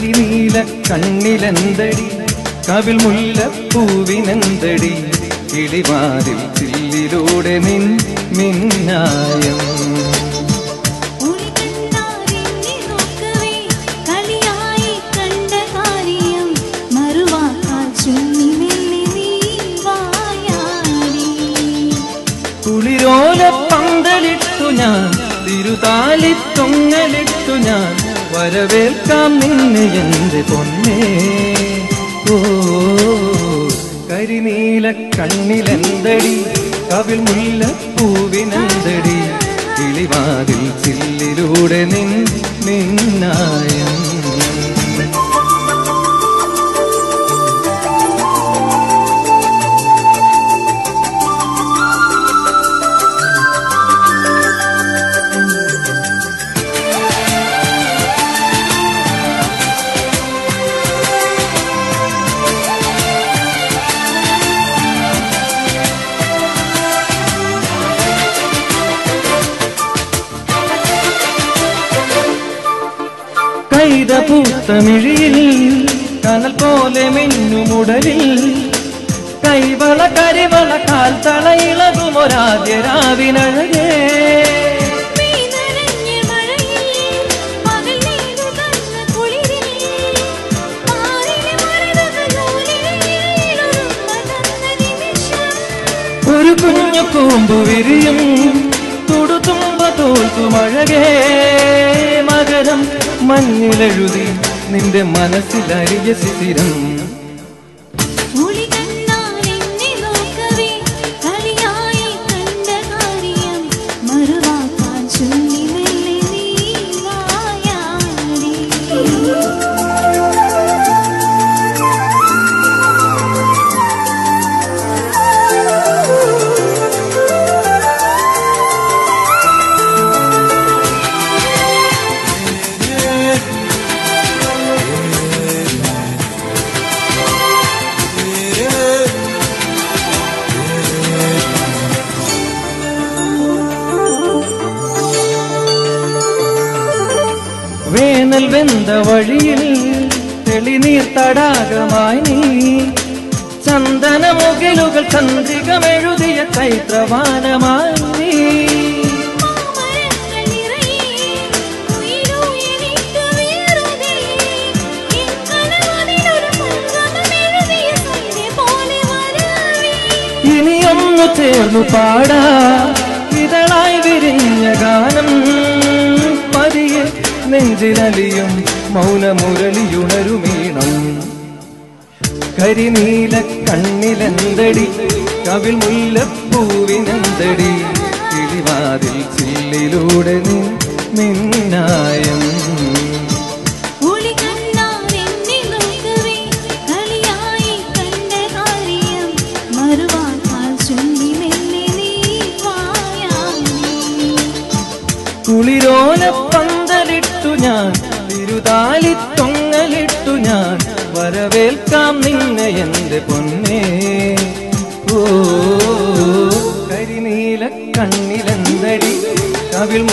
കരിനീല കണ്ണിലെന്തടി കവിൽ മുല്ലപ്പൂവിനെന്തടി കിളിവാതിൽ ചില്ലിലൂടെ നിൻ മിന്നായം കുളിരോല പന്തലിട്ടു ഞാൻ തിരുതാലിത്തൊങ്ങലിട്ടു ഞാൻ വരവേൽക്കാം നിന്നെ എന്റെ പൊന്നേ ഓ കരിനീല കണ്ണിലെന്തടി കവിൽ മുല്ലപ്പൂവിനെന്തടി കിളിവാതിൽ ചില്ലിലൂടെ നിൻ മിന്നായം പൂത്തമിഴിയിൽ കനൽ പോലെ മിന്നുമുടലിൽ കൈവള കരിവള കാൽ തളയിളകുമൊരാദ്യ രാവിനഴകേ ഒരു കുഞ്ഞു കൂമ്പു വിരിയും തുടുതുമ്പ തോൽക്കുമഴകേ മകരം മഞ്ഞിലെഴുതി നിന്റെ മനസ്സിലരിയ ശിശിരം വേനൽ വെന്ത വഴിയിൽ തെളിനീർ തടാകമായി നീ ചന്ദനമുകിലുകൾ ചന്ദ്രികമെഴുതിയ ചൈത്രവാനമായി നീ ഇനിയൊന്നു ചേർന്നു പാടാ ഇതളായി വിരിഞ്ഞ ഗാനം പതിയെ നെഞ്ചിലലിയും മൗനമുരളിയുണരുമീണം കരിനീല കണ്ണിലെന്തടി കവിൽ മുല്ലപ്പൂവിനെന്തടി കിളിവാതിൽ ചില്ലിലൂടെ നിൻ മിന്നായം കുളിരോല പന്തലിട്ടു ഞാൻ തിരുതാലിത്തൊങ്ങലിട്ടു ഞാൻ വരവേൽക്കാം നിന്നെ എന്റെ പൊന്നേ ഓ കരിനീല കണ്ണിലെന്തടി കവിൽ